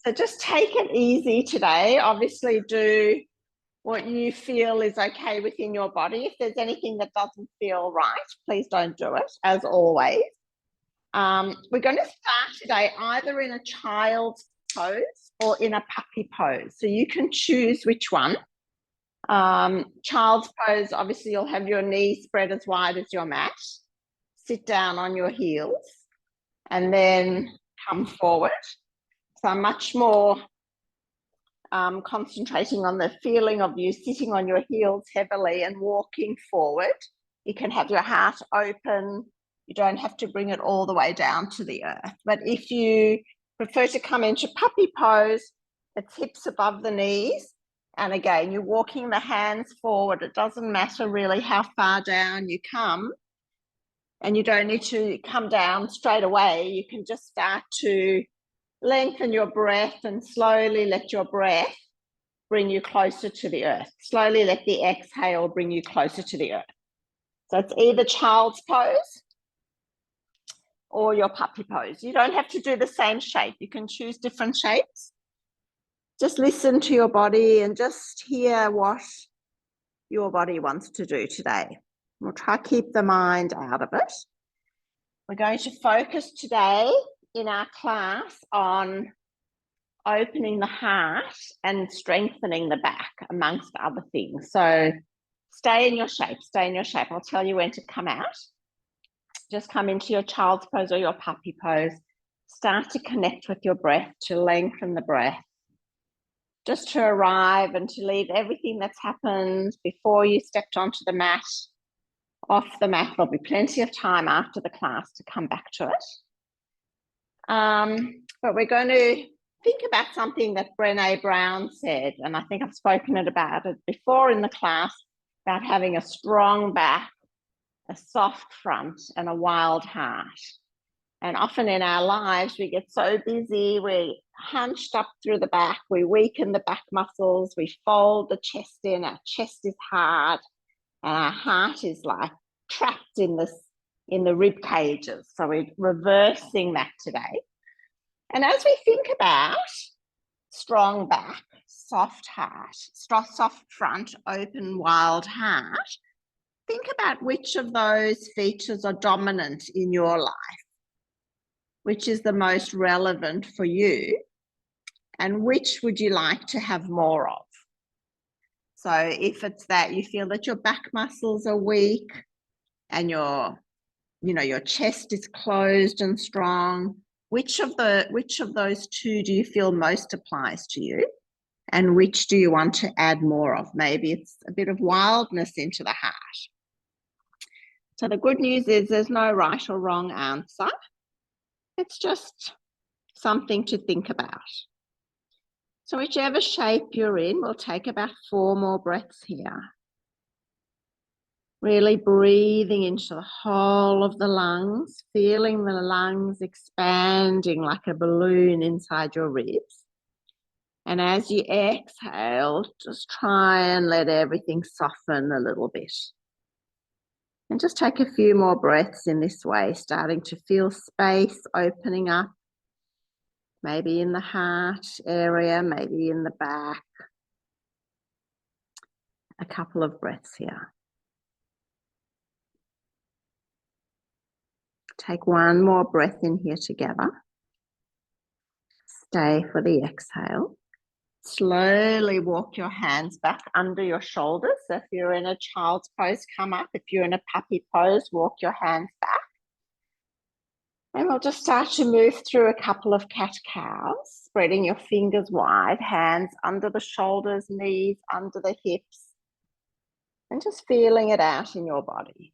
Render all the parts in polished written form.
So just take it easy today. Obviously do what you feel is okay within your body. If there's anything that doesn't feel right, please don't do it, as always. We're going to start today either in a child's pose or in a puppy pose. So you can choose which one. Child's pose, obviously you'll have your knees spread as wide as your mat. Sit down on your heels and then come forward. So I'm much more concentrating on the feeling of you sitting on your heels heavily and walking forward. You can have your heart open. You don't have to bring it all the way down to the earth. But if you prefer to come into puppy pose, it's hips above the knees. And again, you're walking the hands forward. It doesn't matter really how far down you come. And you don't need to come down straight away. You can just start to lengthen your breath and slowly let your breath bring you closer to the earth. Slowly let the exhale bring you closer to the earth. So it's either child's pose or your puppy pose. You don't have to do the same shape. You can choose different shapes. Just listen to your body and just hear what your body wants to do today. We'll try to keep the mind out of it. We're going to focus today in our class on opening the heart and strengthening the back, amongst other things. So stay in your shape, stay in your shape. I'll tell you when to come out. Just come into your child's pose or your puppy pose. Start to connect with your breath, to lengthen the breath. Just to arrive and to leave everything that's happened before you stepped onto the mat off the mat. There'll be plenty of time after the class to come back to it. But we're going to think about something that Brené Brown said, and I think I've spoken about it before in the class, about having a strong back, a soft front, and a wild heart. And often in our lives, we get so busy, we're hunched up through the back, we weaken the back muscles, we fold the chest in, our chest is hard, and our heart is like trapped in the rib cages. So we're reversing that today. And as we think about strong back, soft heart, soft front, open, wild heart, think about which of those features are dominant in your life, which is the most relevant for you, and which would you like to have more of? So if it's that you feel that your back muscles are weak and your chest is closed and strong, which of those two do you feel most applies to you? And which do you want to add more of? Maybe it's a bit of wildness into the heart. So the good news is there's no right or wrong answer. It's just something to think about. So whichever shape you're in, we'll take about 4 more breaths here. Really breathing into the whole of the lungs, feeling the lungs expanding like a balloon inside your ribs. And as you exhale, just try and let everything soften a little bit. And just take a few more breaths in this way, starting to feel space opening up, maybe in the heart area, maybe in the back. A couple of breaths here. Take one more breath in here together. Stay for the exhale. Slowly walk your hands back under your shoulders. So if you're in a child's pose, come up. If you're in a puppy pose, walk your hands back. And we'll just start to move through a couple of cat-cows, spreading your fingers wide, hands under the shoulders, knees under the hips, and just feeling it out in your body.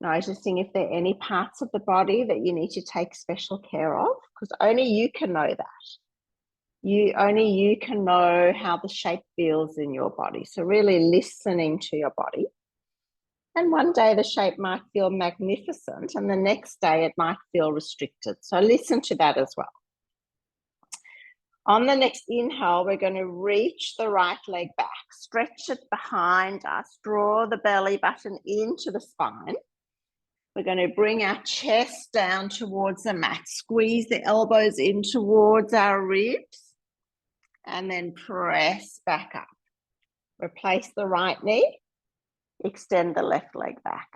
Noticing if there are any parts of the body that you need to take special care of, because only you can know that. Only you can know how the shape feels in your body. So really listening to your body. And one day the shape might feel magnificent and the next day it might feel restricted. So listen to that as well. On the next inhale, we're going to reach the right leg back, stretch it behind us, draw the belly button into the spine. We're going to bring our chest down towards the mat, squeeze the elbows in towards our ribs, and then press back up. Replace the right knee, extend the left leg back.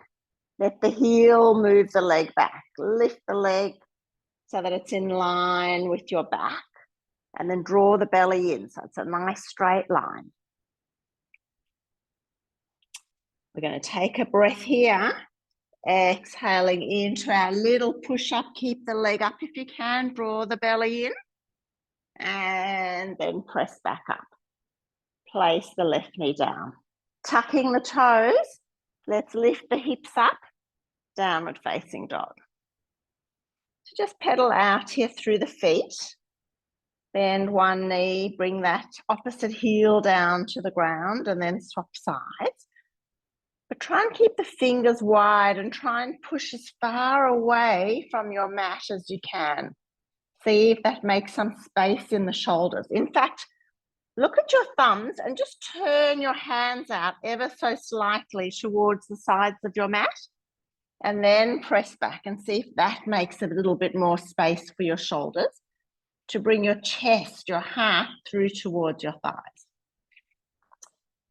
Let the heel move the leg back. Lift the leg so that it's in line with your back, and then draw the belly in so it's a nice straight line. We're going to take a breath here, exhaling into our little push-up. Keep the leg up if you can, draw the belly in, and then press back up. Place the left knee down. Tucking the toes, let's lift the hips up, downward facing dog. So just pedal out here through the feet. Bend one knee, bring that opposite heel down to the ground, and then swap sides. But try and keep the fingers wide and try and push as far away from your mat as you can. See if that makes some space in the shoulders. In fact, look at your thumbs and just turn your hands out ever so slightly towards the sides of your mat, and then press back and see if that makes a little bit more space for your shoulders to bring your chest, your heart through towards your thighs.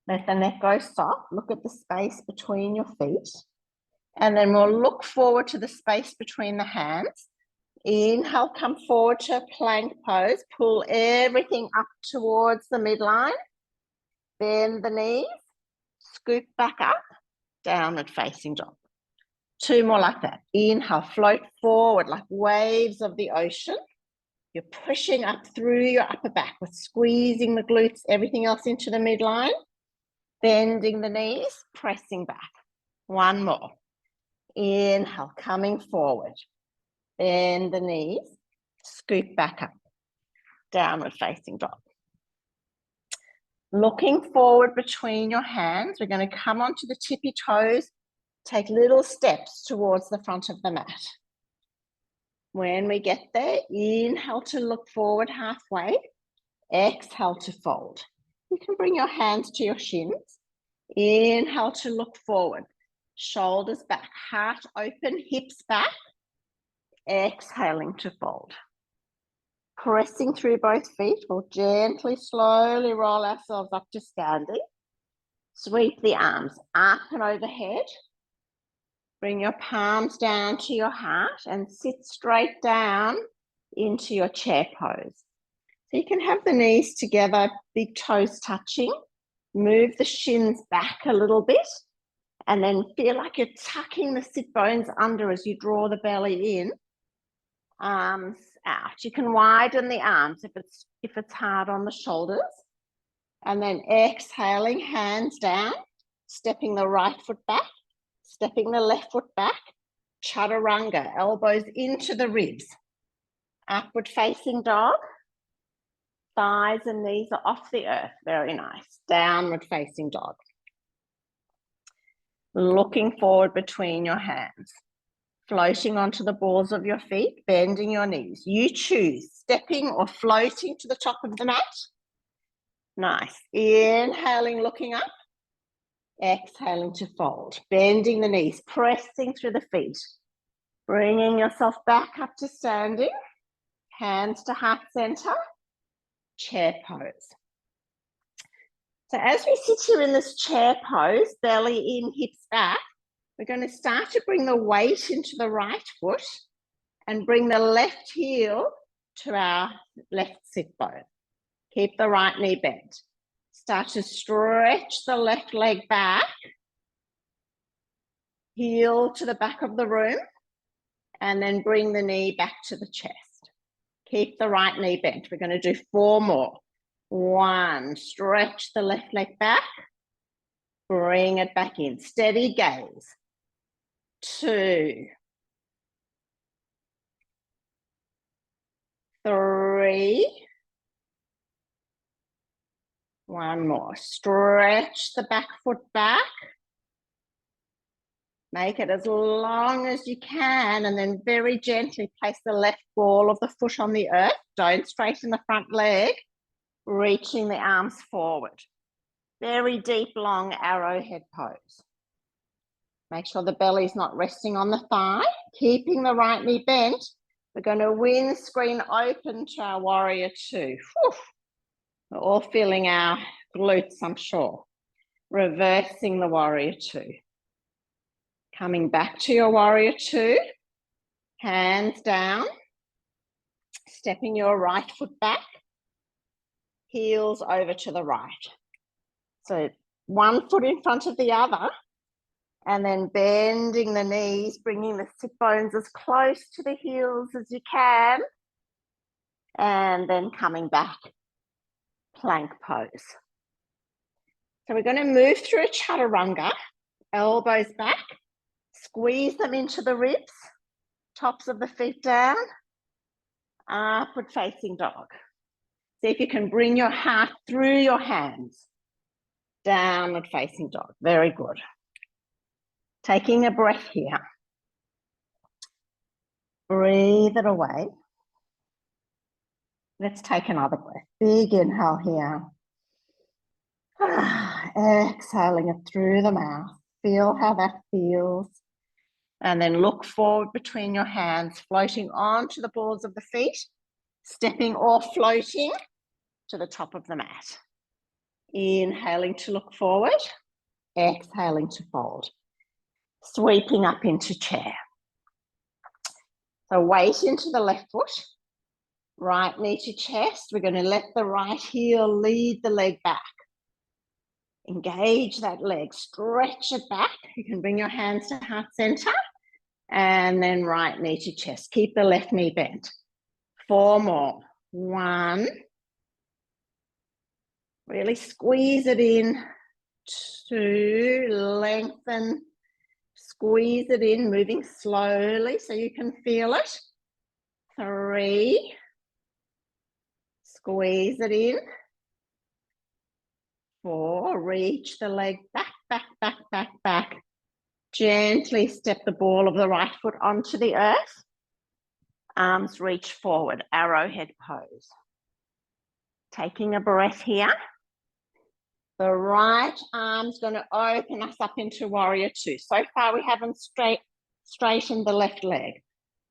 Let the neck go soft. Look at the space between your feet. And then we'll look forward to the space between the hands. Inhale, come forward to a plank pose. Pull everything up towards the midline. Bend the knees. Scoop back up. Downward facing dog. Two more like that. Inhale, float forward like waves of the ocean. You're pushing up through your upper back. We're squeezing the glutes, everything else into the midline. Bending the knees, pressing back. One more. Inhale, coming forward. Bend the knees, scoop back up. Downward facing dog. Looking forward between your hands, we're going to come onto the tippy toes, take little steps towards the front of the mat. When we get there, inhale to look forward halfway, exhale to fold. You can bring your hands to your shins. Inhale to look forward, shoulders back, heart open, hips back. Exhaling to fold. Pressing through both feet, we'll gently, slowly roll ourselves up to standing. Sweep the arms up and overhead. Bring your palms down to your heart and sit straight down into your chair pose. So you can have the knees together, big toes touching. Move the shins back a little bit, and then feel like you're tucking the sit bones under as you draw the belly in. Arms out. You can widen the arms if it's hard on the shoulders. And then exhaling, hands down, stepping the right foot back, stepping the left foot back. Chaturanga, elbows into the ribs. Upward facing dog. Thighs and knees are off the earth. Very nice. Downward facing dog. Looking forward between your hands. Floating onto the balls of your feet, bending your knees. You choose stepping or floating to the top of the mat. Nice. Inhaling, looking up. Exhaling to fold. Bending the knees, pressing through the feet. Bringing yourself back up to standing. Hands to heart center. Chair pose. So as we sit here in this chair pose, belly in, hips back, we're going to start to bring the weight into the right foot and bring the left heel to our left sit bone. Keep the right knee bent. Start to stretch the left leg back. Heel to the back of the room, and then bring the knee back to the chest. Keep the right knee bent. We're going to do 4 more. 1, stretch the left leg back. Bring it back in. Steady gaze. 2, 3. 1 more. Stretch the back foot back. Make it as long as you can, and then very gently place the left ball of the foot on the earth. Don't straighten the front leg. Reaching the arms forward. Very deep, long arrowhead pose. Make sure the belly's not resting on the thigh. Keeping the right knee bent. We're going to windscreen open to our warrior 2. Whew. We're all feeling our glutes, I'm sure. Reversing the warrior two. Coming back to your warrior two. Hands down. Stepping your right foot back. Heels over to the right. So one foot in front of the other. And then bending the knees, bringing the sit bones as close to the heels as you can. And then coming back, plank pose. So we're going to move through a chaturanga, elbows back, squeeze them into the ribs, tops of the feet down, upward facing dog. See if you can bring your heart through your hands, downward facing dog. Very good. Taking a breath here. Breathe it away. Let's take another breath. Big inhale here. Exhaling it through the mouth. Feel how that feels. And then look forward between your hands, floating onto the balls of the feet, stepping or floating to the top of the mat. Inhaling to look forward, exhaling to fold. Sweeping up into chair. So weight into the left foot, right knee to chest. We're going to let the right heel lead the leg back. Engage that leg, stretch it back. You can bring your hands to heart center and then right knee to chest. Keep the left knee bent. 4 more. 1. Really squeeze it in. 2, lengthen. Squeeze it in, moving slowly so you can feel it. 3. Squeeze it in. 4, reach the leg back, back, back, back, back. Gently step the ball of the right foot onto the earth. Arms reach forward, arrowhead pose. Taking a breath here. The right arm's going to open us up into warrior two. So far we haven't straightened the left leg.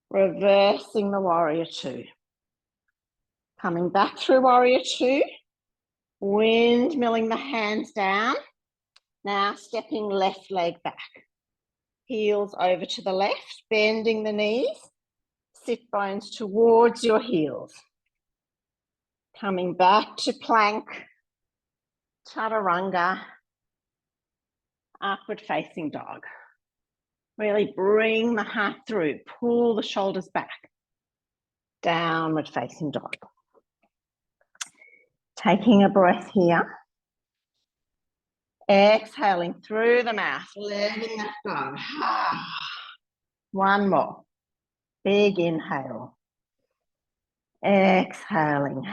Reversing the warrior two. Coming back through warrior two. Windmilling the hands down. Now stepping left leg back. Heels over to the left, bending the knees. Sit bones towards your heels. Coming back to plank, chaturanga, upward facing dog. Really bring the heart through, pull the shoulders back. Downward facing dog. Taking a breath here. Exhaling through the mouth, letting that go. 1 more. Big inhale. Exhaling.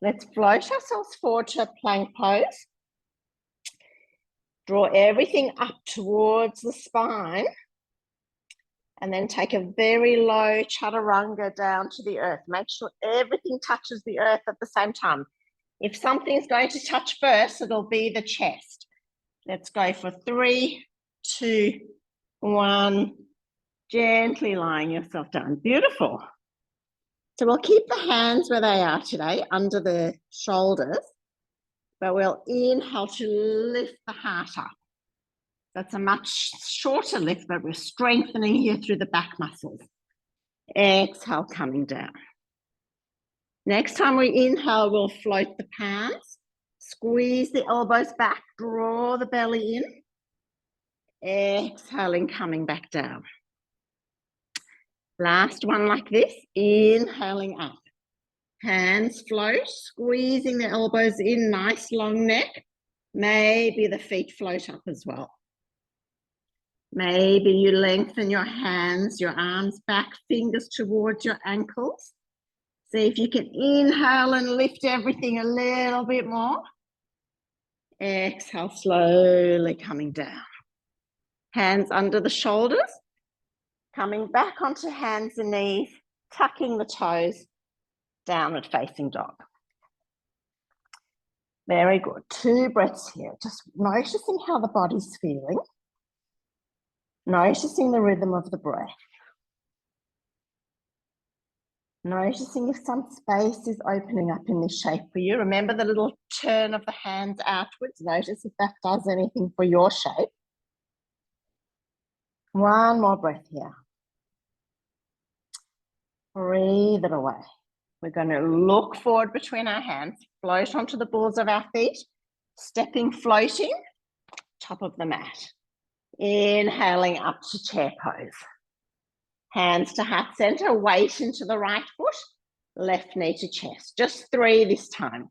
Let's float ourselves forward to a plank pose. Draw everything up towards the spine. And then take a very low chaturanga down to the earth. Make sure everything touches the earth at the same time. If something's going to touch first, it'll be the chest. Let's go for 3, 2, 1. Gently lying yourself down. Beautiful. So we'll keep the hands where they are today, under the shoulders, but we'll inhale to lift the heart up. That's a much shorter lift, but we're strengthening here through the back muscles. Exhale, coming down. Next time we inhale, we'll float the palms, squeeze the elbows back, draw the belly in. Exhaling, coming back down. Last one like this, inhaling up. Hands float, squeezing the elbows in, nice long neck. Maybe the feet float up as well. Maybe you lengthen your hands, your arms back, fingers towards your ankles. See if you can inhale and lift everything a little bit more. Exhale, slowly coming down. Hands under the shoulders. Coming back onto hands and knees, tucking the toes, downward facing dog. Very good. 2 breaths here. Just noticing how the body's feeling. Noticing the rhythm of the breath. Noticing if some space is opening up in this shape for you. Remember the little turn of the hands outwards. Notice if that does anything for your shape. One more breath here. Breathe it away. We're going to look forward between our hands, float onto the balls of our feet, stepping, floating, top of the mat. Inhaling up to chair pose. Hands to heart center, weight into the right foot, left knee to chest. Just 3 this time.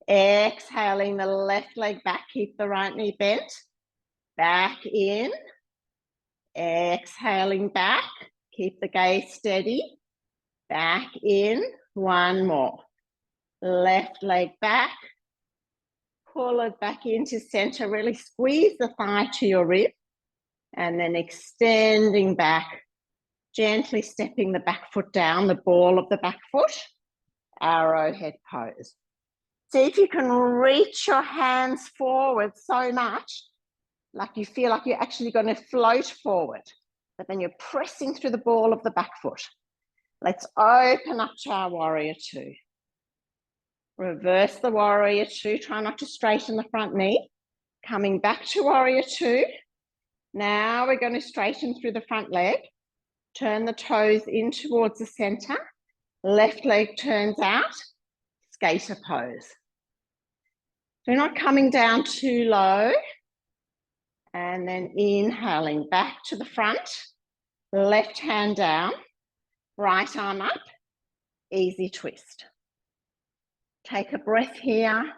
Exhaling the left leg back, keep the right knee bent. Back in. Exhaling back, keep the gaze steady. Back in. One more. Left leg back. Pull it back into center. Really squeeze the thigh to your rib. And then extending back. Gently stepping the back foot down, the ball of the back foot. Arrowhead pose. See if you can reach your hands forward so much, like you feel like you're actually going to float forward, but then you're pressing through the ball of the back foot. Let's open up to our warrior 2. Reverse the warrior 2. Try not to straighten the front knee. Coming back to warrior 2. Now we're going to straighten through the front leg. Turn the toes in towards the center. Left leg turns out. Skater pose. So you're not coming down too low. And then inhaling back to the front. Left hand down. Right arm up. Easy twist. Take a breath here.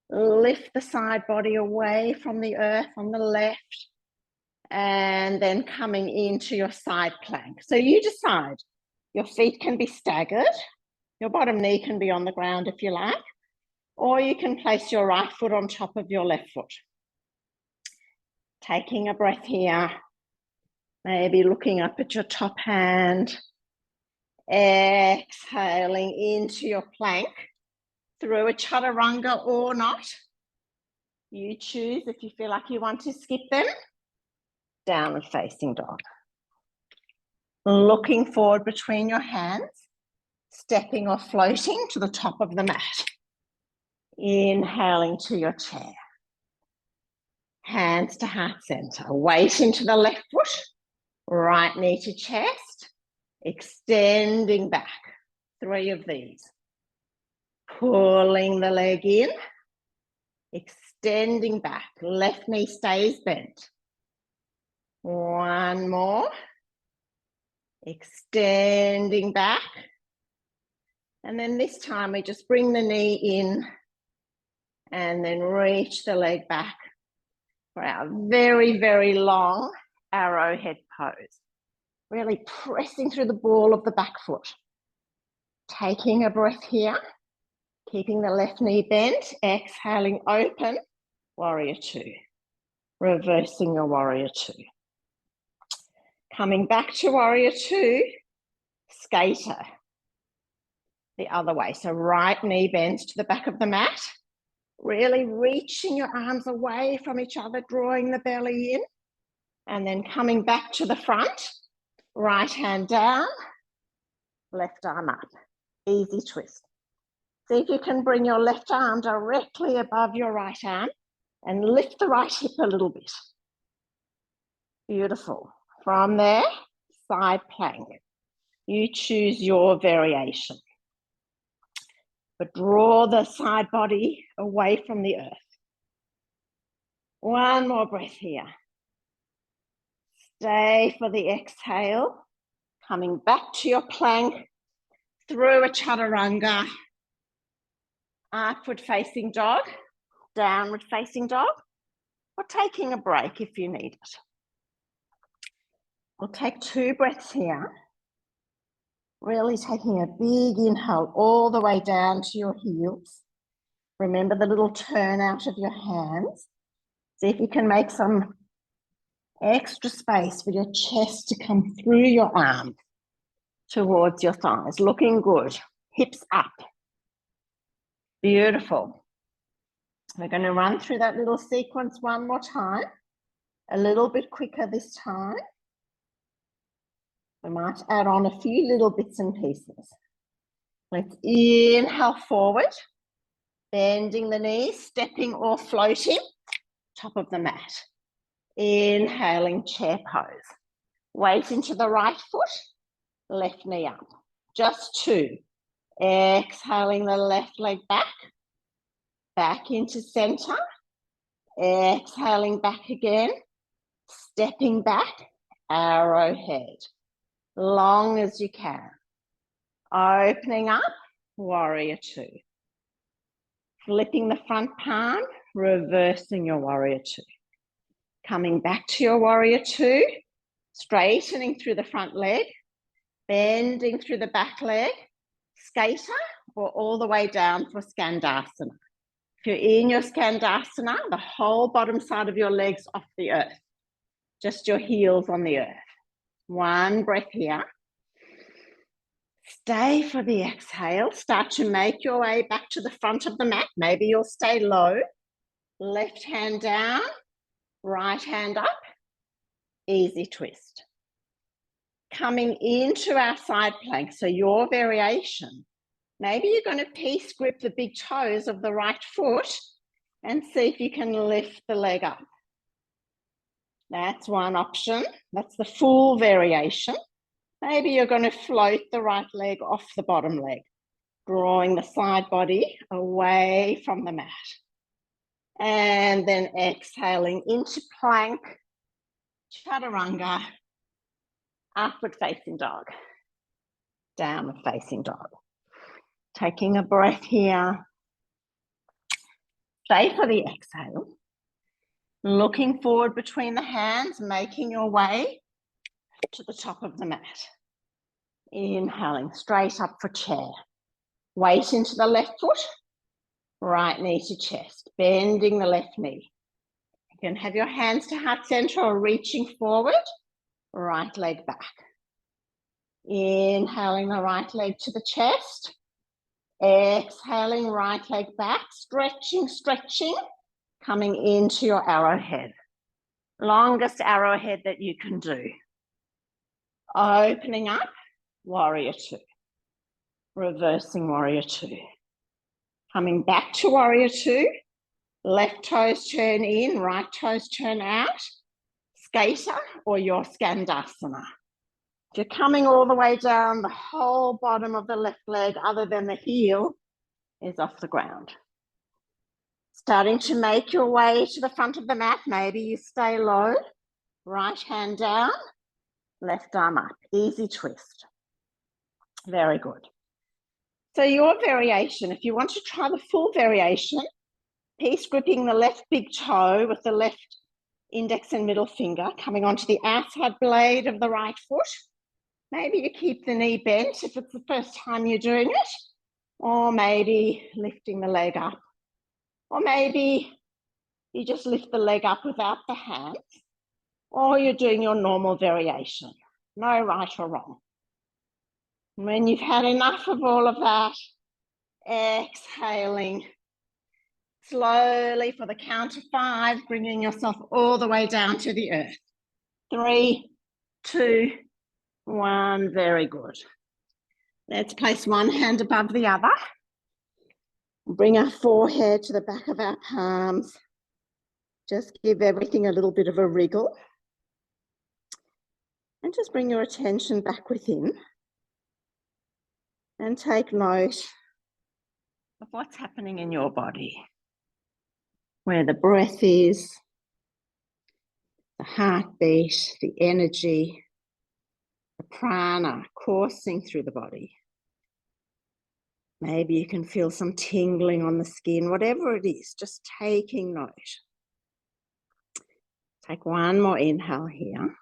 Lift the side body away from the earth on the left. And then coming into your side plank. So you decide. Your feet can be staggered. Your bottom knee can be on the ground if you like. Or you can place your right foot on top of your left foot. Taking a breath here. Maybe looking up at your top hand. Exhaling into your plank. Through a chaturanga or not. You choose if you feel like you want to skip them. Downward facing dog. Looking forward between your hands. Stepping or floating to the top of the mat. Inhaling to your chair. Hands to heart center. Weight into the left foot. Right knee to chest. Extending back. 3 of these. Pulling the leg in. Extending back. Left knee stays bent. 1 more. Extending back. And then this time we just bring the knee in and then reach the leg back for our very, very long arrowhead pose. Really pressing through the ball of the back foot. Taking a breath here. Keeping the left knee bent. Exhaling open. Warrior 2. Reversing your warrior 2. Coming back to warrior 2. Skater. The other way. So right knee bends to the back of the mat. Really reaching your arms away from each other, drawing the belly in. And then coming back to the front. Right hand down. Left arm up. Easy twist. See if you can bring your left arm directly above your right arm and lift the right hip a little bit. Beautiful. From there, side plank. You choose your variation. But draw the side body away from the earth. 1 more breath here. Stay for the exhale. Coming back to your plank through a chaturanga. Upward facing dog. Downward facing dog. Or taking a break if you need it. We'll take 2 breaths here. Really taking a big inhale all the way down to your heels. Remember the little turn out of your hands. See if you can make some extra space for your chest to come through your arms towards your thighs. Looking good. Hips up. Beautiful. We're going to run through that little sequence 1 more time. A little bit quicker this time. We might add on a few little bits and pieces. Let's inhale forward, bending the knees, stepping or floating, top of the mat. Inhaling, chair pose. Weight into the right foot, left knee up. Just 2. Exhaling the left leg back into center. Exhaling back again, stepping back, arrowhead. Long as you can. Opening up, warrior 2. Flipping the front palm, reversing your warrior 2. Coming back to your warrior 2, straightening through the front leg, bending through the back leg, skater, or all the way down for Skandasana. If you're in your Skandasana, the whole bottom side of your legs off the earth, just your heels on the earth. 1 breath here. Stay for the exhale. Start to make your way back to the front of the mat. Maybe you'll stay low. Left hand down, right hand up. Easy twist. Coming into our side plank, so your variation. Maybe you're going to peace grip the big toes of the right foot and see if you can lift the leg up. That's one option. That's the full variation. Maybe you're going to float the right leg off the bottom leg, drawing the side body away from the mat. And then exhaling into plank, chaturanga, upward facing dog, downward facing dog. Taking a breath here. Stay for the exhale. Looking forward between the hands, making your way to the top of the mat. Inhaling straight up for chair. Weight into the left foot, right knee to chest, bending the left knee. You can have your hands to heart center or reaching forward, right leg back. Inhaling the right leg to the chest. Exhaling, right leg back, stretching, stretching, coming into your arrowhead. Longest arrowhead that you can do. Opening up, warrior 2. Reversing warrior 2. Coming back to warrior 2. Left toes turn in, right toes turn out. Skater or your Skandasana. If you're coming all the way down, the whole bottom of the left leg, other than the heel, is off the ground. Starting to make your way to the front of the mat. Maybe you stay low. Right hand down, left arm up. Easy twist. Very good. So your variation, if you want to try the full variation, peace gripping the left big toe with the left index and middle finger, coming onto the outside blade of the right foot. Maybe you keep the knee bent if it's the first time you're doing it, or maybe lifting the leg up, or maybe you just lift the leg up without the hands, or you're doing your normal variation. No right or wrong. When you've had enough of all of that, exhaling slowly for the count of 5, bringing yourself all the way down to the earth. 3, 2, 1, very good. Let's place one hand above the other. Bring our forehead to the back of our palms. Just give everything a little bit of a wriggle. And just bring your attention back within. And take note of what's happening in your body. Where the breath is, the heartbeat, the energy, the prana coursing through the body. Maybe you can feel some tingling on the skin, whatever it is, just taking note. Take one more inhale here.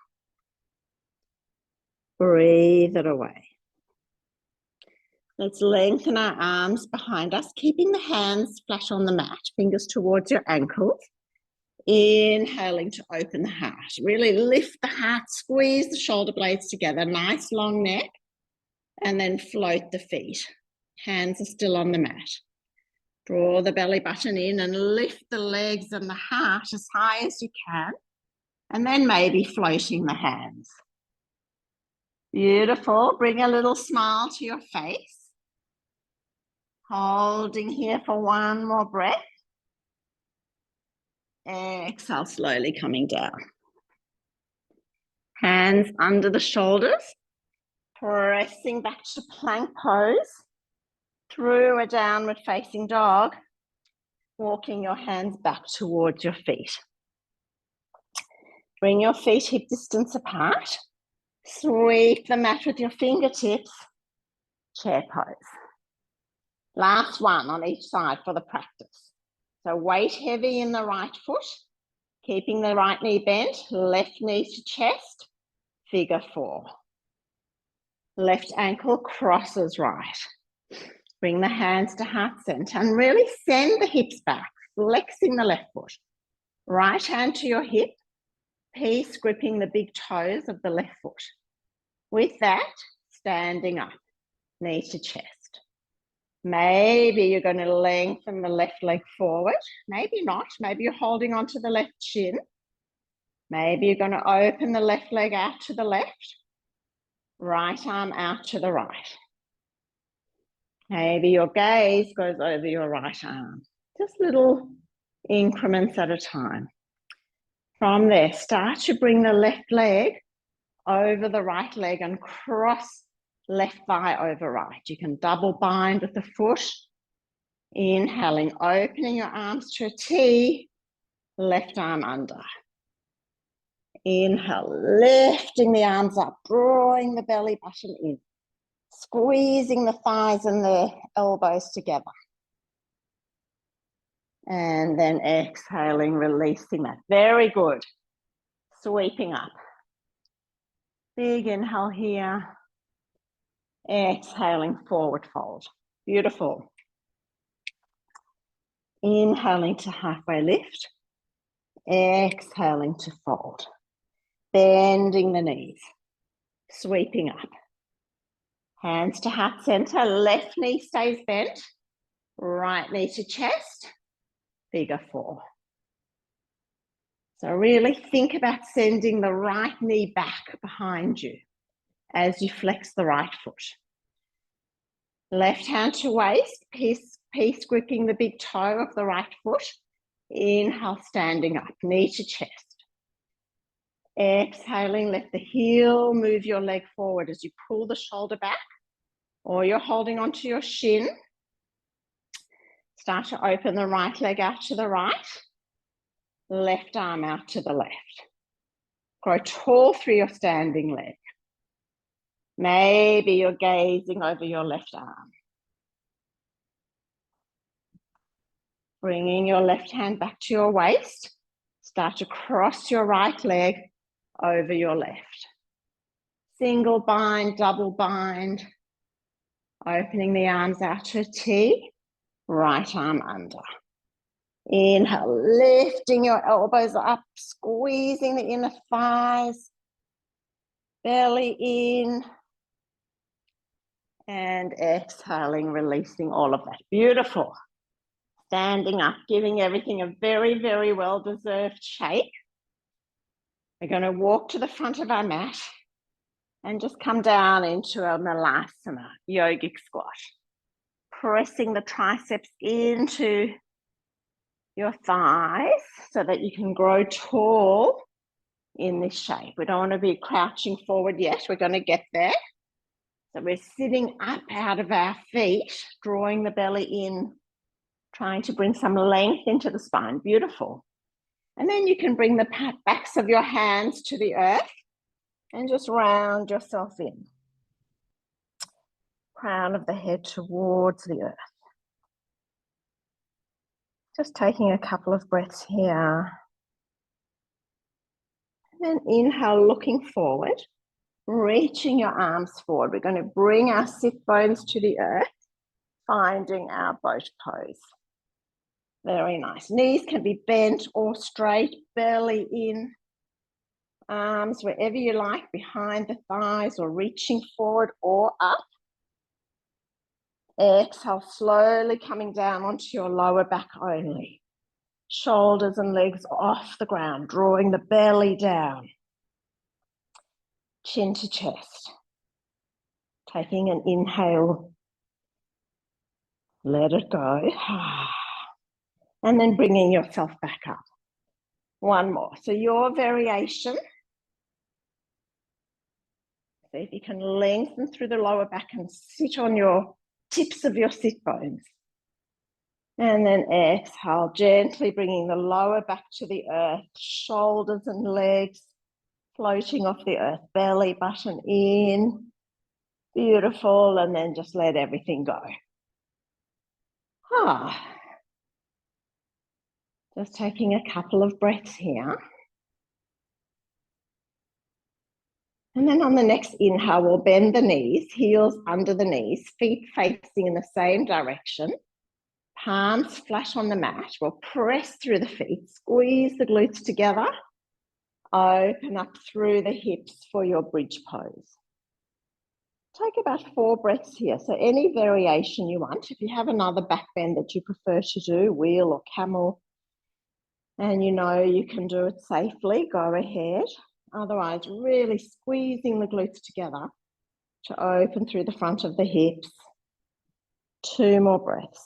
Breathe it away. Let's lengthen our arms behind us, keeping the hands flat on the mat, fingers towards your ankles. Inhaling to open the heart. Really lift the heart, squeeze the shoulder blades together, nice long neck, and then float the feet. Hands are still on the mat. Draw the belly button in and lift the legs and the heart as high as you can, and then maybe floating the hands. Beautiful. Bring a little smile to your face. Holding here for one more breath. Exhale, slowly coming down. Hands under the shoulders. Pressing back to plank pose. Through a downward facing dog. Walking your hands back towards your feet. Bring your feet hip distance apart. Sweep the mat with your fingertips. Chair pose. Last one on each side for the practice. So weight heavy in the right foot, keeping the right knee bent, left knee to chest, figure 4. Left ankle crosses right. Bring the hands to heart center and really send the hips back, flexing the left foot. Right hand to your hip, peace gripping the big toes of the left foot. With that, standing up, knee to chest. Maybe you're going to lengthen the left leg forward. Maybe not. Maybe you're holding onto the left shin. Maybe you're going to open the left leg out to the left. Right arm out to the right. Maybe your gaze goes over your right arm. Just little increments at a time. From there, start to bring the left leg over the right leg and cross left thigh over right. You can double bind with the foot. Inhaling, opening your arms to a T, left arm under. Inhale, lifting the arms up, drawing the belly button in, squeezing the thighs and the elbows together. And then exhaling, releasing that. Very good. Sweeping up. Big inhale here. Exhaling, forward fold. Beautiful. Inhaling to halfway lift. Exhaling to fold. Bending the knees. Sweeping up. Hands to heart center. Left knee stays bent. Right knee to chest. Figure 4. So really think about sending the right knee back behind you as you flex the right foot. Left hand to waist, peace gripping the big toe of the right foot. Inhale, standing up, knee to chest. Exhaling, let the heel move your leg forward as you pull the shoulder back, or you're holding onto your shin. Start to open the right leg out to the right, left arm out to the left. Grow tall through your standing leg. Maybe you're gazing over your left arm. Bringing your left hand back to your waist. Start to cross your right leg over your left. Single bind, double bind. Opening the arms out to a T. Right arm under. Inhale, lifting your elbows up, squeezing the inner thighs. Belly in. And exhaling, releasing all of that. Beautiful. Standing up, giving everything a very, very well-deserved shake. We're going to walk to the front of our mat and just come down into a Malasana, yogic squat. Pressing the triceps into your thighs so that you can grow tall in this shape. We don't want to be crouching forward yet. We're going to get there. So we're sitting up out of our feet, drawing the belly in, trying to bring some length into the spine. Beautiful. And then you can bring the backs of your hands to the earth and just round yourself in. Crown of the head towards the earth. Just taking a couple of breaths here. And then inhale, looking forward, reaching your arms forward. We're going to bring our sit bones to the earth, finding our boat pose. Very nice. Knees can be bent or straight, belly in. Arms wherever you like, behind the thighs or reaching forward or up. Exhale, slowly coming down onto your lower back only. Shoulders and legs off the ground, drawing the belly down. Chin to chest. Taking an inhale, let it go. And then bringing yourself back up. One more. So your variation, see if you can lengthen through the lower back and sit on your tips of your sit bones. And then exhale, gently bringing the lower back to the earth, shoulders and legs floating off the earth, belly button in. Beautiful. And then just let everything go. Just taking a couple of breaths here. And then on the next inhale, we'll bend the knees, heels under the knees, feet facing in the same direction. Palms flush on the mat. We'll press through the feet, squeeze the glutes together. Open up through the hips for your bridge pose. Take about 4 breaths here. So any variation you want. If you have another back bend that you prefer to do, wheel or camel, and you know you can do it safely, go ahead. Otherwise, really squeezing the glutes together to open through the front of the hips. 2 more breaths.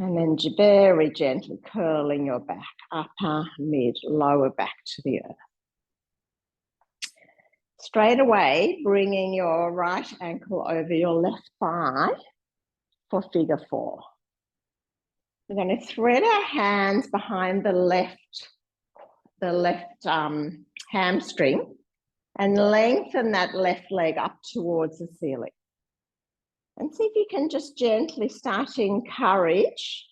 And then very gently curling your back, upper, mid, lower back to the earth. Straight away, bringing your right ankle over your left thigh for figure 4. We're going to thread our hands behind the left hamstring and lengthen that left leg up towards the ceiling. And see if you can just gently start to encourage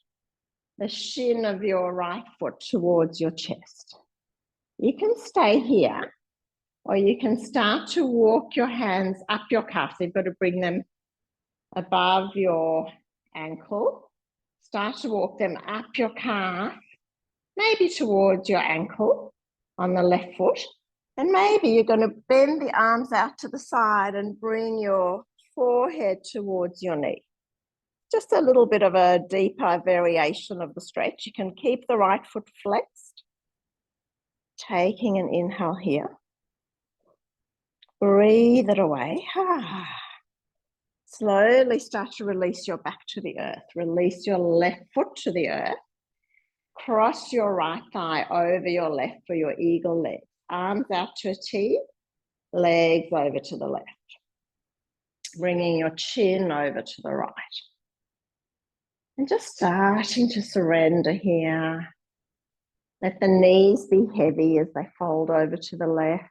the shin of your right foot towards your chest. You can stay here, or you can start to walk your hands up your calf. So you've got to bring them above your ankle. Start to walk them up your calf, maybe towards your ankle on the left foot. And maybe you're going to bend the arms out to the side and bring your forehead towards your knee. Just a little bit of a deeper variation of the stretch. You can keep the right foot flexed. Taking an inhale here. Breathe it away. Slowly start to release your back to the earth. Release your left foot to the earth. Cross your right thigh over your left for your eagle leg. Arms out to a T, legs over to the left. Bringing your chin over to the right. And just starting to surrender here. Let the knees be heavy as they fold over to the left.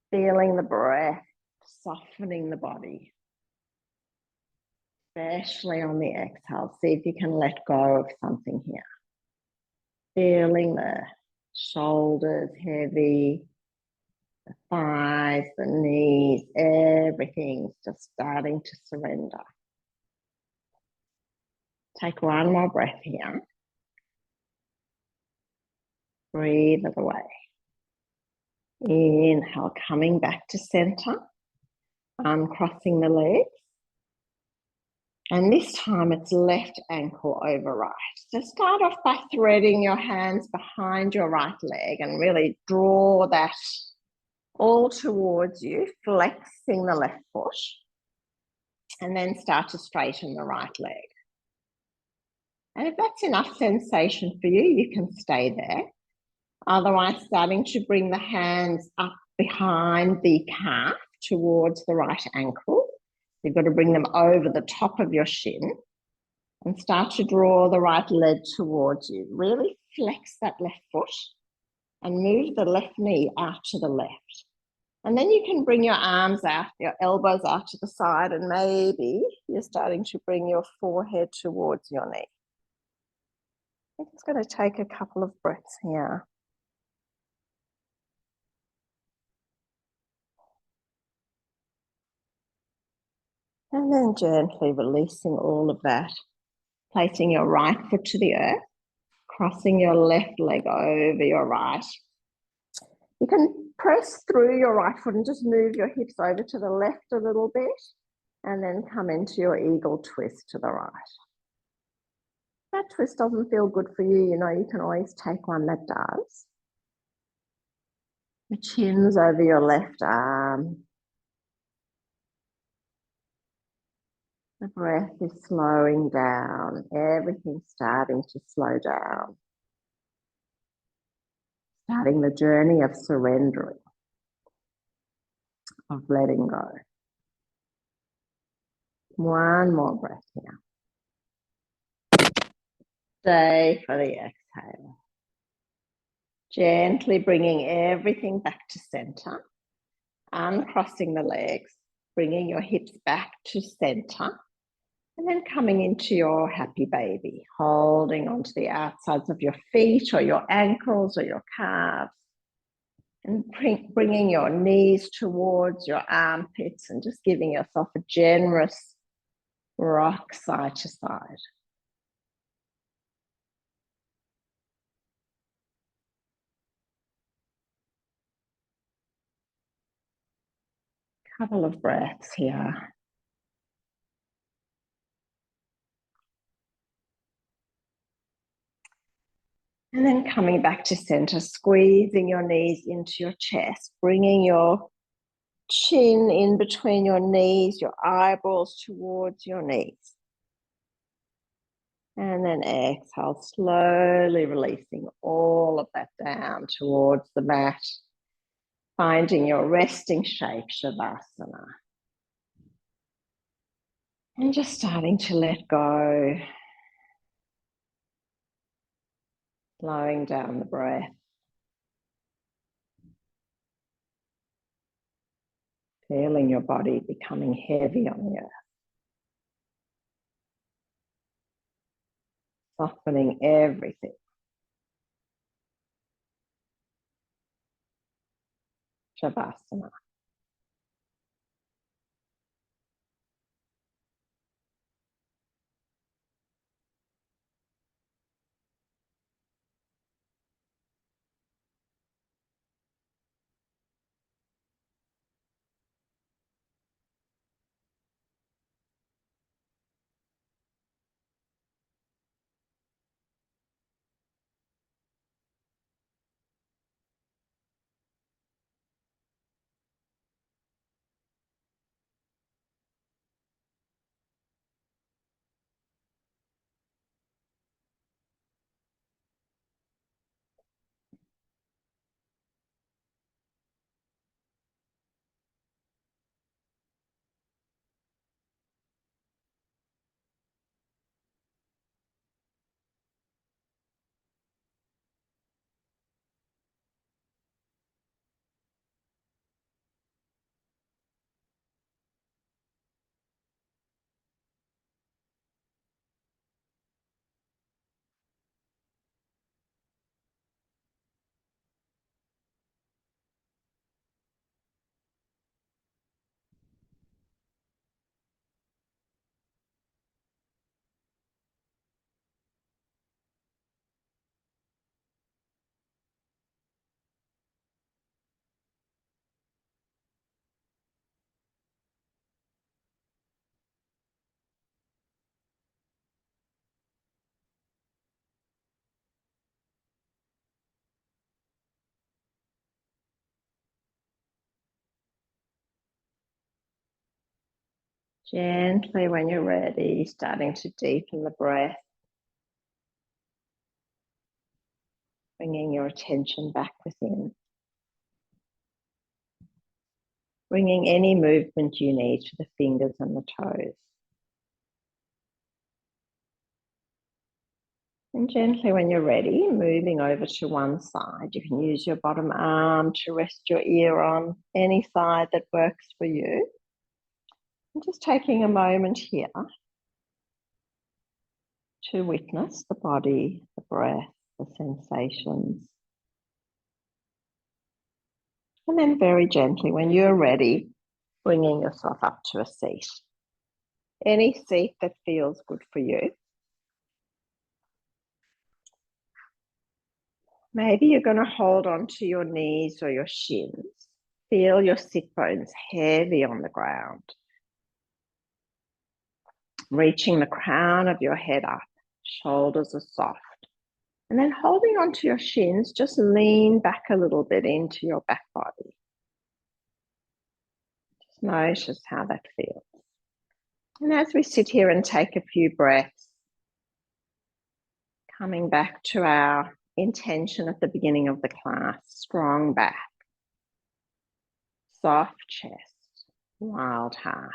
Feeling the breath, softening the body. Especially on the exhale. See if you can let go of something here. Feeling the shoulders heavy, the thighs, the knees, everything's just starting to surrender. Take one more breath here. Breathe it away. Inhale, coming back to center, uncrossing the legs. And this time it's left ankle over right. So start off by threading your hands behind your right leg and really draw that all towards you, flexing the left foot. And then start to straighten the right leg. And if that's enough sensation for you, you can stay there. Otherwise, starting to bring the hands up behind the calf towards the right ankle. You've got to bring them over the top of your shin and start to draw the right leg towards you. Really flex that left foot and move the left knee out to the left. And then you can bring your arms out, your elbows out to the side, and maybe you're starting to bring your forehead towards your knee. I'm just going to take a couple of breaths here. And then gently releasing all of that, placing your right foot to the earth, crossing your left leg over your right. You can press through your right foot and just move your hips over to the left a little bit, and then come into your eagle twist to the right. If that twist doesn't feel good for you, you know, you can always take one that does. The chin's over your left arm. The breath is slowing down. Everything's starting to slow down. Starting the journey of surrendering, of letting go. One more breath here. Stay for the exhale. Gently bringing everything back to center. Uncrossing the legs. Bringing your hips back to center. And then coming into your happy baby. Holding onto the outsides of your feet or your ankles or your calves. And bringing your knees towards your armpits and just giving yourself a generous rock side to side. Couple of breaths here. And then coming back to center, squeezing your knees into your chest, bringing your chin in between your knees, your eyeballs towards your knees. And then exhale, slowly releasing all of that down towards the mat, finding your resting shape, Shavasana. And just starting to let go, slowing down the breath. Feeling your body becoming heavy on the earth. Softening everything. Shavasana. Gently, when you're ready, starting to deepen the breath. Bringing your attention back within. Bringing any movement you need to the fingers and the toes. And gently, when you're ready, moving over to one side. You can use your bottom arm to rest your ear on, any side that works for you. And just taking a moment here to witness the body, the breath, the sensations. And then very gently, when you're ready, bringing yourself up to a seat. Any seat that feels good for you. Maybe you're going to hold on to your knees or your shins. Feel your sit bones heavy on the ground. Reaching the crown of your head up. Shoulders are soft. And then holding onto your shins, just lean back a little bit into your back body. Just notice how that feels. And as we sit here and take a few breaths, coming back to our intention at the beginning of the class, strong back, soft chest, wild heart.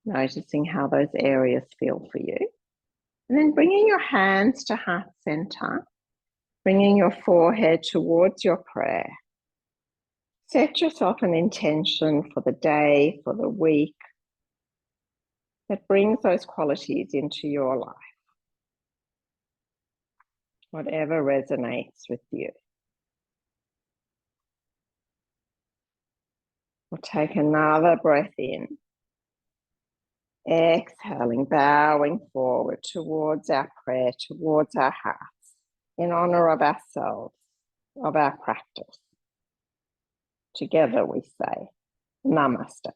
Noticing how those areas feel for you. And then bringing your hands to heart center, bringing your forehead towards your prayer. Set yourself an intention for the day, for the week, that brings those qualities into your life. Whatever resonates with you. We'll take another breath in. Exhaling, bowing forward towards our prayer, towards our hearts, in honor of ourselves, of our practice. Together we say, Namaste.